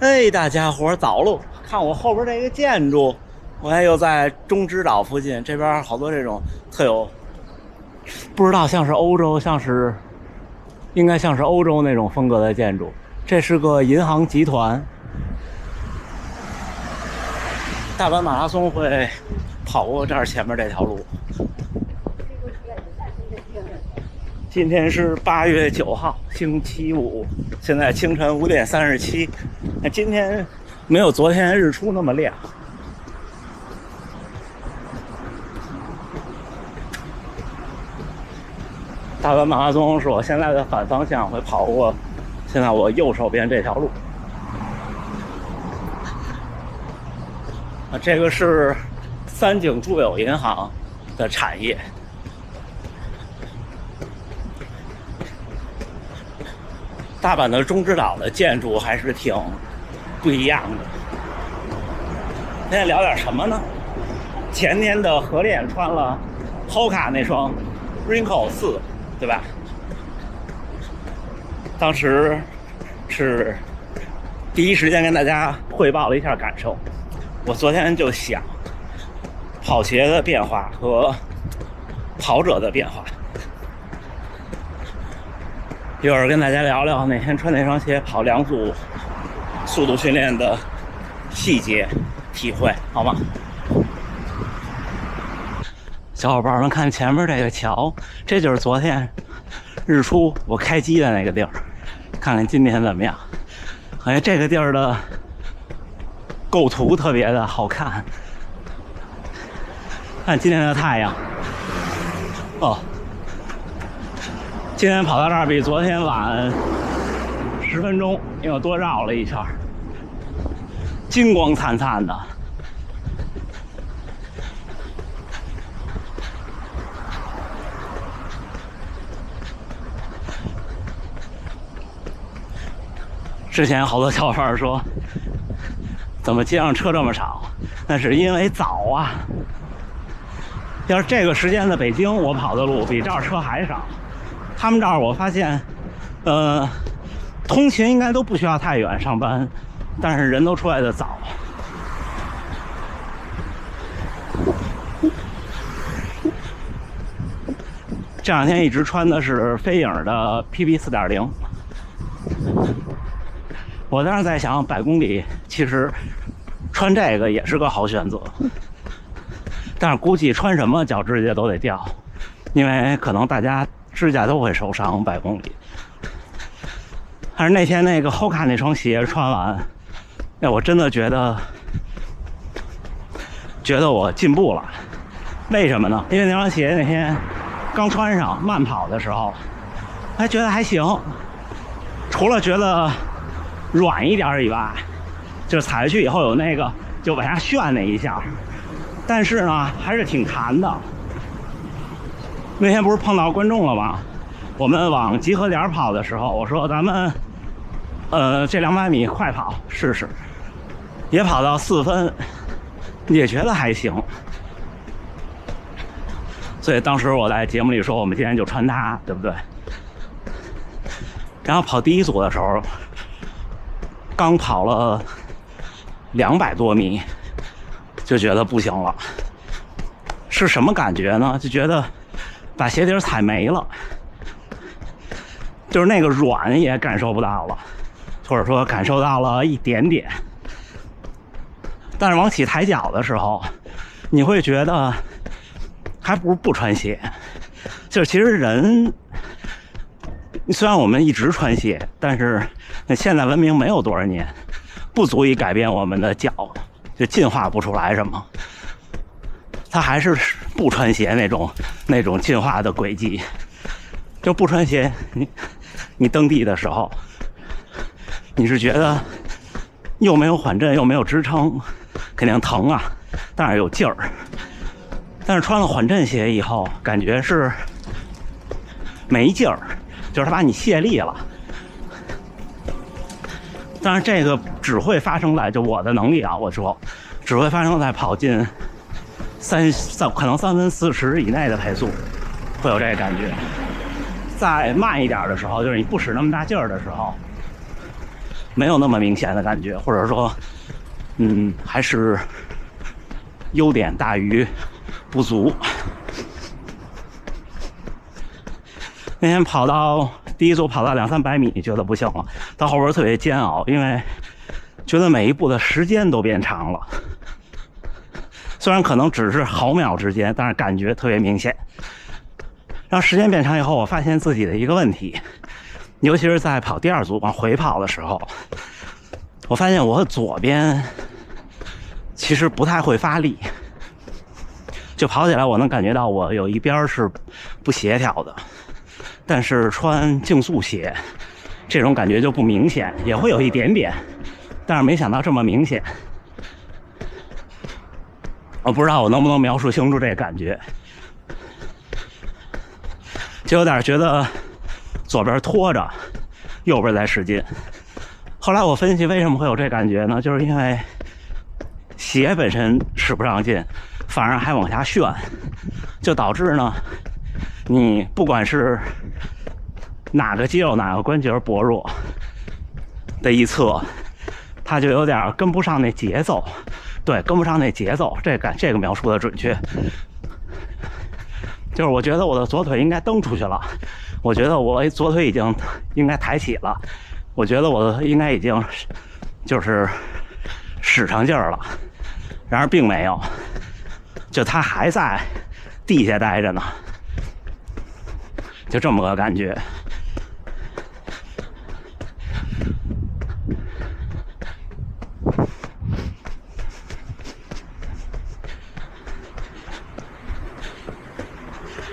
哎，大家伙早喽！看我后边这个建筑，我还又在中之岛附近，这边好多这种特有，不知道像是欧洲，应该像是欧洲那种风格的建筑。这是个银行集团。大阪马拉松会跑过这儿前面这条路。今天是8月9号，星期五，现在清晨5点37。那今天没有昨天日出那么亮。大阪马拉松是我现在的反方向，会跑过现在我右手边这条路。这个是三井住友银行的产业。大阪的中之岛的建筑还是挺不一样的。今天聊点什么呢？前年的河恋穿了 Hoka 那双 Rincon 4，对吧？当时是第一时间跟大家汇报了一下感受。我昨天就想，跑鞋的变化和跑者的变化。一会儿跟大家聊聊那天穿那双鞋跑2组速度训练的细节体会，好吗？小伙伴们看前面这个桥，这就是昨天日出我开机的那个地儿，看看今天怎么样。哎，这个地儿的构图特别的好看，看今天的太阳哦。今天跑到这儿比昨天晚10分钟，因为我多绕了一圈，金光灿灿的。之前好多小伙伴说，怎么街上车这么少？那是因为早啊。要是这个时间的北京，我跑的路比这儿车还少。他们这儿我发现，通勤应该都不需要太远上班，但是人都出来的早。这两天一直穿的是飞影的 PP 4.0。我当时在想，100公里其实穿这个也是个好选择，但是估计穿什么脚指甲都得掉，因为可能大家指甲都会受伤100公里。但是那天那个 Hoka 那双鞋穿完，哎，我真的觉得我进步了。为什么呢？因为那双鞋那天刚穿上，慢跑的时候还觉得还行，除了觉得软一点以外，就是踩下去以后有那个就往下旋那一下，但是呢还是挺弹的。那天不是碰到观众了吗？我们往集合点跑的时候，我说咱们这200米快跑试试，也跑到4分，也觉得还行。所以当时我在节目里说，我们今天就穿它，对不对？然后跑第一组的时候，刚跑了200多米，就觉得不行了。是什么感觉呢？就觉得把鞋底踩没了，就是那个软也感受不到了，或者说感受到了一点点。但是往起抬脚的时候，你会觉得还不如不穿鞋。就是其实人，虽然我们一直穿鞋，但是现代文明没有多少年，不足以改变我们的脚，就进化不出来什么。它还是不穿鞋那种进化的轨迹。就不穿鞋，你蹬地的时候，你是觉得又没有缓震又没有支撑，肯定疼啊，但是有劲儿。但是穿了缓震鞋以后，感觉是没劲儿，就是它把你卸力了。当然这个只会发生在，就我的能力啊，我说只会发生在跑进可能3分40以内的配速会有这个感觉。再慢一点的时候，就是你不使那么大劲儿的时候，没有那么明显的感觉，或者说，还是优点大于不足。那天跑到第一组跑到200-300米，觉得不行了，到后边特别煎熬，因为觉得每一步的时间都变长了。虽然可能只是毫秒之间，但是感觉特别明显。让时间变长以后，我发现自己的一个问题，尤其是在跑第2组往回跑的时候，我发现我左边其实不太会发力，就跑起来我能感觉到我有一边是不协调的。但是穿竞速鞋，这种感觉就不明显，也会有一点点，但是没想到这么明显。我不知道我能不能描述清楚这个感觉，就有点觉得左边拖着，右边在使劲。后来我分析为什么会有这感觉呢？就是因为鞋本身使不上劲，反而还往下旋，就导致呢，你不管是哪个肌肉哪个关节薄弱的一侧，它就有点跟不上那节奏。对，跟不上那节奏，这个描述的准确。就是我觉得我的左腿应该蹬出去了，我觉得我左腿已经应该抬起了，我觉得我应该已经就是使上劲儿了，然而并没有，就它还在地下待着呢，就这么个感觉。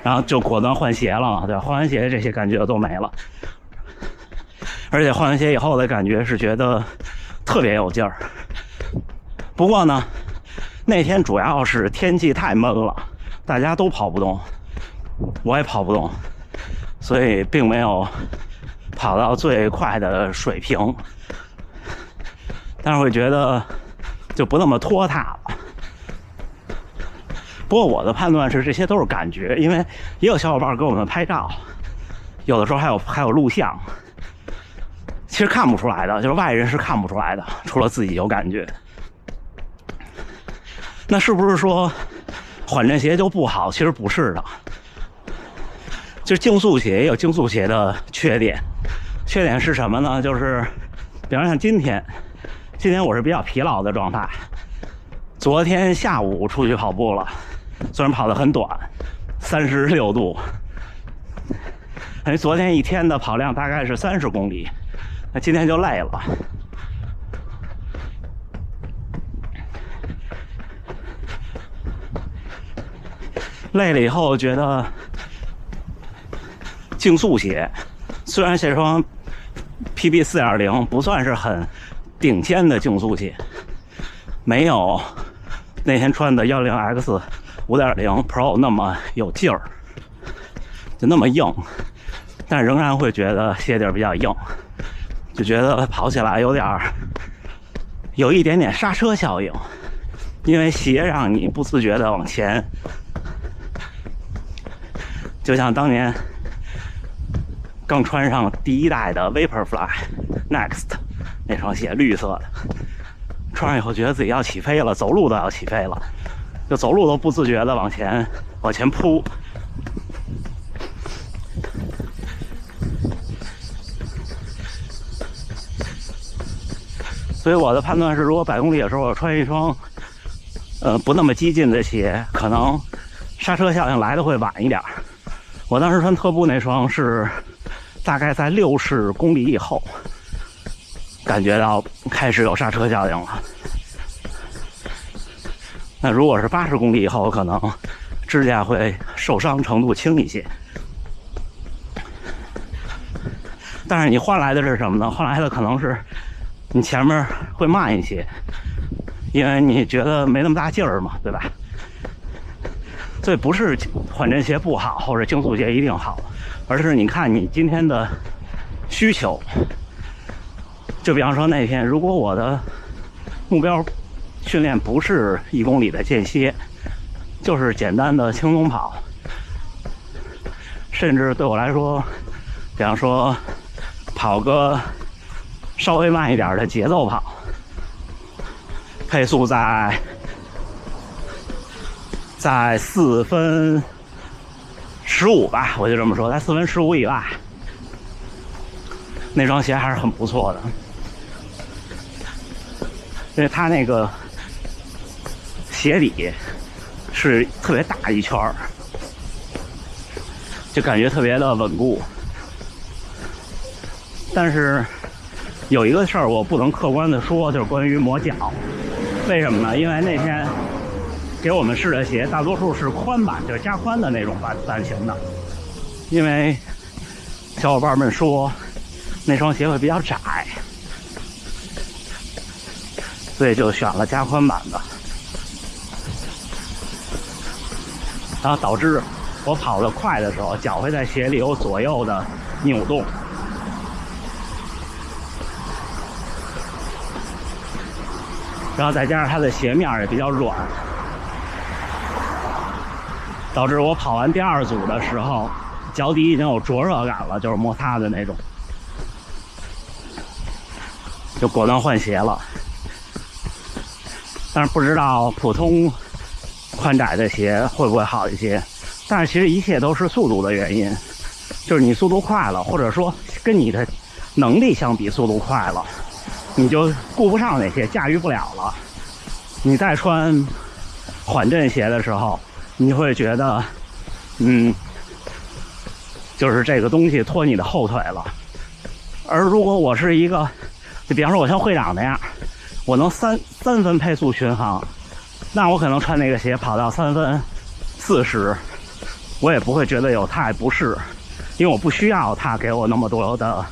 然后就果断换鞋了嘛，对吧？换完鞋这些感觉都没了，而且换完鞋以后的感觉是觉得特别有劲儿。不过呢，那天主要是天气太闷了，大家都跑不动，我也跑不动，所以并没有跑到最快的水平，但是会觉得就不那么拖沓了。不过我的判断是这些都是感觉，因为也有小伙伴给我们拍照，有的时候还有录像，其实看不出来的，就是外人是看不出来的，除了自己有感觉。那是不是说缓震鞋就不好？其实不是的，就是竞速鞋也有竞速鞋的缺点。缺点是什么呢？就是比方像今天我是比较疲劳的状态，昨天下午出去跑步了，虽然跑得很短，36度，昨天一天的跑量大概是30公里，那今天就累了。累了以后觉得竞速鞋虽然这双 PB 4.0 不算是很顶尖的竞速鞋，没有那天穿的 10X 5.0 Pro 那么有劲儿，就那么硬，但仍然会觉得鞋底比较硬，就觉得跑起来有一点点刹车效应，因为鞋让你不自觉的往前，就像当年刚穿上第1代的 Vaporfly Next 那双鞋，绿色的，穿上以后觉得自己要起飞了，走路都要起飞了，就走路都不自觉的往前扑。所以我的判断是，如果100公里的时候我穿一双不那么激进的鞋，可能刹车效应来的会晚一点。我当时穿特步那双是大概在60公里以后感觉到开始有刹车效应了。那如果是80公里以后，可能指甲会受伤程度轻一些。但是你换来的是什么呢？换来的可能是你前面会慢一些，因为你觉得没那么大劲儿嘛，对吧？所以不是缓震鞋不好，或者竞速鞋一定好，而是你看你今天的需求。就比方说那天，如果我的目标训练不是1公里的间歇，就是简单的轻松跑，甚至对我来说，比方说跑个稍微慢一点的节奏跑，配速在4分15吧，我就这么说，在4分15以外，那双鞋还是很不错的，因为它那个鞋底是特别大一圈，就感觉特别的稳固。但是有一个事儿我不能客观的说，就是关于磨脚。为什么呢？因为那天给我们试的鞋大多数是宽版，就是加宽的那种版型的，因为小伙伴们说那双鞋会比较窄，所以就选了加宽版的，然后导致我跑得快的时候，脚会在鞋里有左右的扭动。然后再加上它的鞋面也比较软，导致我跑完第2组的时候，脚底已经有灼热感了，就是摩擦的那种，就果断换鞋了。但是不知道普通宽窄的鞋会不会好一些？但是其实一切都是速度的原因，就是你速度快了，或者说跟你的能力相比速度快了，你就顾不上那些，驾驭不了了。你再穿缓震鞋的时候，你会觉得，就是这个东西拖你的后腿了。而如果我是一个，就比方说我像会长那样，我能三分配速巡航，那我可能穿那个鞋跑到3分40，我也不会觉得有太不适，因为我不需要它给我那么多的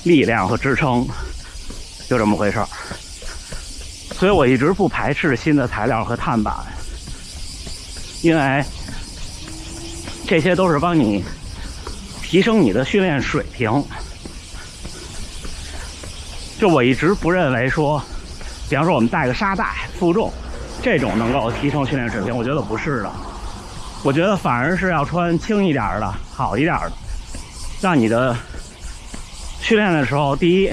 力量和支撑，就这么回事儿。所以我一直不排斥新的材料和碳板，因为这些都是帮你提升你的训练水平。就我一直不认为说，比方说我们带个沙袋负重，这种能够提升训练水平，我觉得不是的。我觉得反而是要穿轻一点的，好一点的，让你的训练的时候，第一，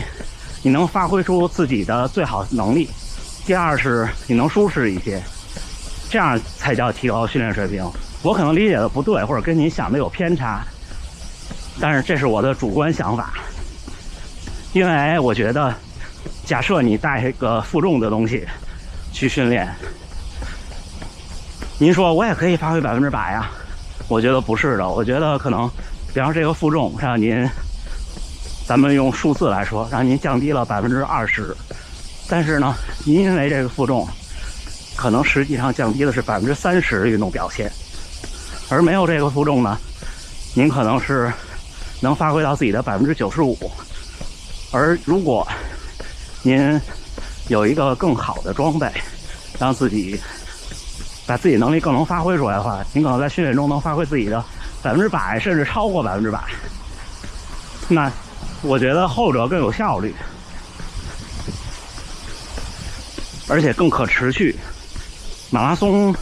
你能发挥出自己的最好能力；第二是你能舒适一些，这样才叫提高训练水平。我可能理解的不对，或者跟您想的有偏差，但是这是我的主观想法。因为我觉得，假设你带一个负重的东西去训练，您说我也可以发挥100%呀？我觉得不是的。我觉得可能，比方说这个负重让您，咱们用数字来说，让您降低了20%，但是呢，您因为这个负重，可能实际上降低的是30%的运动表现，而没有这个负重呢，您可能是能发挥到自己的95%。而如果您有一个更好的装备，让自己把自己能力更能发挥出来的话，您可能在训练中能发挥自己的100%，甚至超过100%。那我觉得后者更有效率，而且更可持续。马拉松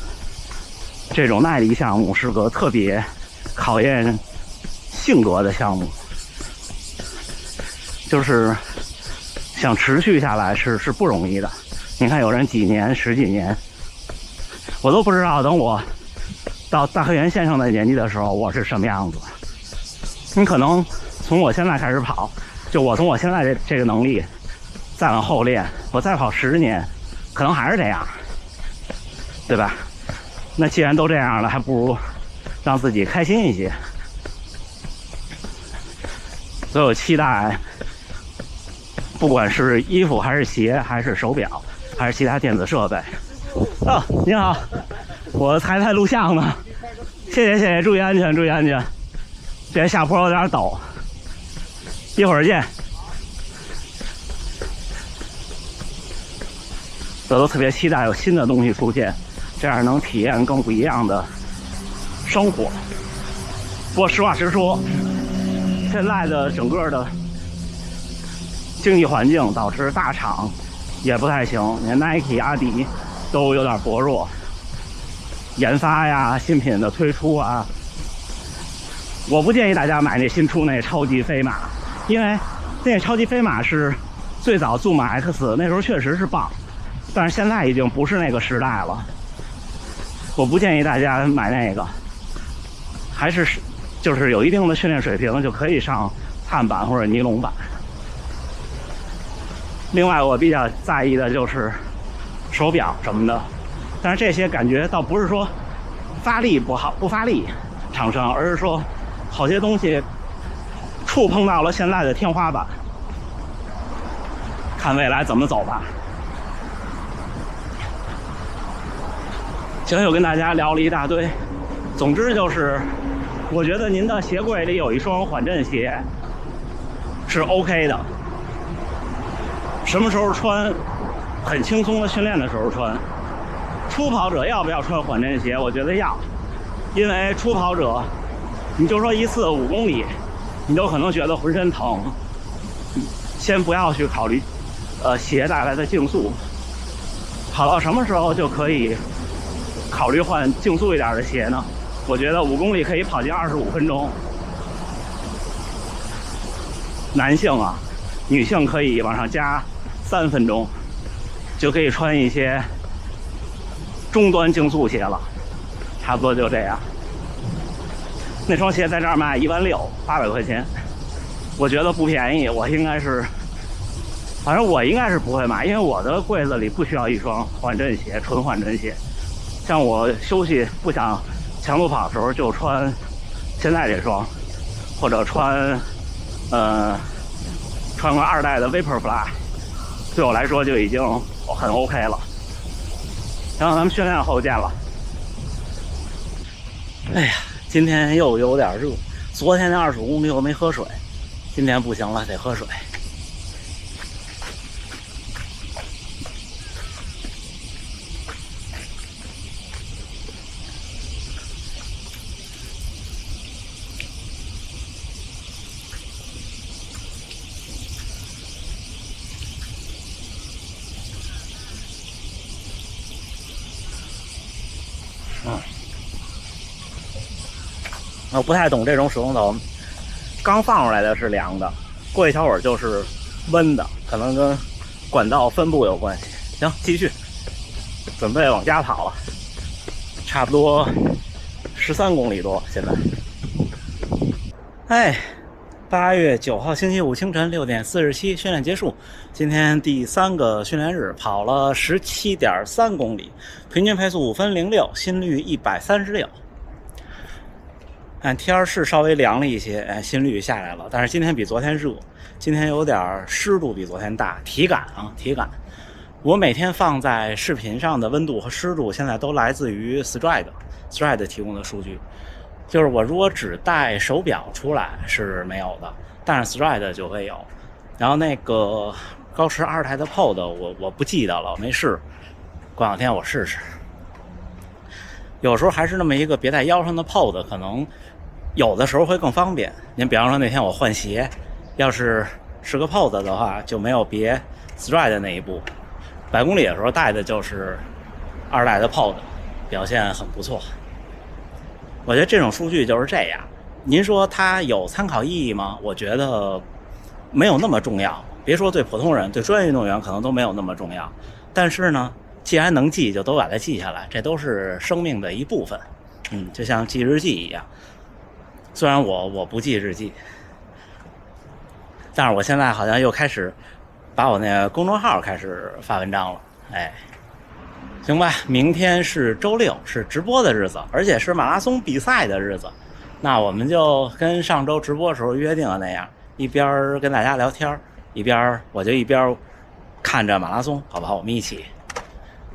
这种耐力项目是个特别考验性格的项目，就是想持续下来是不容易的。你看有人几年、10几年，我都不知道等我到大河原先生的年纪的时候我是什么样子。你可能从我现在开始跑，就我从我现在这个能力再往后练，我再跑10年，可能还是这样，对吧？那既然都这样了，还不如让自己开心一些。所以我期待，不管是衣服还是鞋还是手表还是其他电子设备。哦，您好，我还在录像呢，谢谢，注意安全，注意安全。这下坡有点陡，一会儿见。我都特别期待有新的东西出现，这样能体验更不一样的生活。不过实话实说，现在的整个的经济环境导致大厂也不太行，连 Nike、阿迪都有点薄弱，研发呀、新品的推出啊，我不建议大家买那新出那超级飞马，因为那个超级飞马是最早Zoom X， 那时候确实是棒，但是现在已经不是那个时代了。我不建议大家买那个，还是就是有一定的训练水平就可以上碳板或者尼龙板。另外，我比较在意的就是手表什么的，但是这些感觉倒不是说发力不好不发力厂商，而是说好些东西触碰到了现在的天花板，看未来怎么走吧。行，又跟大家聊了一大堆，总之就是我觉得您的鞋柜里有一双缓震鞋是 OK 的，什么时候穿很轻松的训练的时候穿。初跑者要不要穿缓震鞋？我觉得要，因为初跑者你就说一次5公里你都可能觉得浑身疼，先不要去考虑鞋带来的竞速，跑到什么时候就可以考虑换竞速一点的鞋呢？我觉得5公里可以跑进25分钟，男性啊，女性可以往上加3分钟，就可以穿一些中端竞速鞋了，差不多就这样。那双鞋在这儿卖16000，800块钱，我觉得不便宜。我应该是，反正我应该是不会买，因为我的柜子里不需要一双缓震鞋，纯缓震鞋。像我休息不想强度跑的时候，就穿现在这双，或者穿个2代的 Vaporfly， 对我来说就已经很 OK 了。然后咱们训练后见了。哎呀，今天又有点热，昨天那25公里我没喝水，今天不行了，得喝水。我不太懂这种手动灯，刚放出来的是凉的，过一小会儿就是温的，可能跟管道分布有关系。行，继续，准备往家跑了，差不多13公里多现在。哎，8月9号星期五清晨6点47训练结束，今天第3个训练日，跑了17.3公里，平均配速5分06，心率136。天是稍微凉了一些，心率下来了，但是今天比昨天热，今天有点湿度比昨天大，体感。我每天放在视频上的温度和湿度现在都来自于 Stride 提供的数据，就是我如果只带手表出来是没有的，但是 Stride 就会有。然后那个高驰2台的 Pod 我不记得了，没试，过两天我试试。有时候还是那么一个别在腰上的 Pod， 可能有的时候会更方便。您比方说那天我换鞋，要是个 Pod 的话，就没有别 Stride 那一步。100公里的时候带的就是2代的 Pod， 表现很不错。我觉得这种数据就是这样。您说它有参考意义吗？我觉得没有那么重要。别说对普通人，对专业运动员可能都没有那么重要。但是呢，既然能记，就都把它记下来，这都是生命的一部分。就像记日记一样。虽然我不记日记，但是我现在好像又开始把我那个公众号开始发文章了。行吧，明天是周6，是直播的日子，而且是马拉松比赛的日子。那我们就跟上周直播的时候约定的那样，一边跟大家聊天，一边看着马拉松，好不好？我们一起。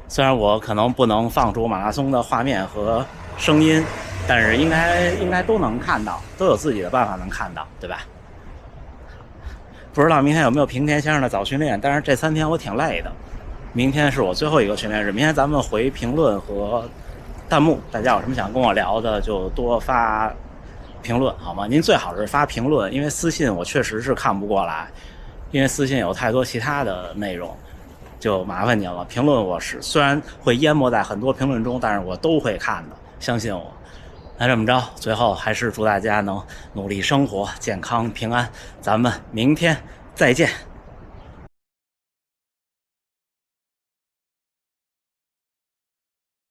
虽然我可能不能放出马拉松的画面和声音，但是应该都能看到，都有自己的办法能看到，对吧？不知道明天有没有平田先生的早训练，但是这3天我挺累的。明天是我最后一个训练日，明天咱们回评论和弹幕，大家有什么想跟我聊的就多发评论好吗？您最好是发评论，因为私信我确实是看不过来，因为私信有太多其他的内容，就麻烦您了。评论我是虽然会淹没在很多评论中，但是我都会看的，相信我。那这么着，最后还是祝大家能努力生活，健康平安。咱们明天再见。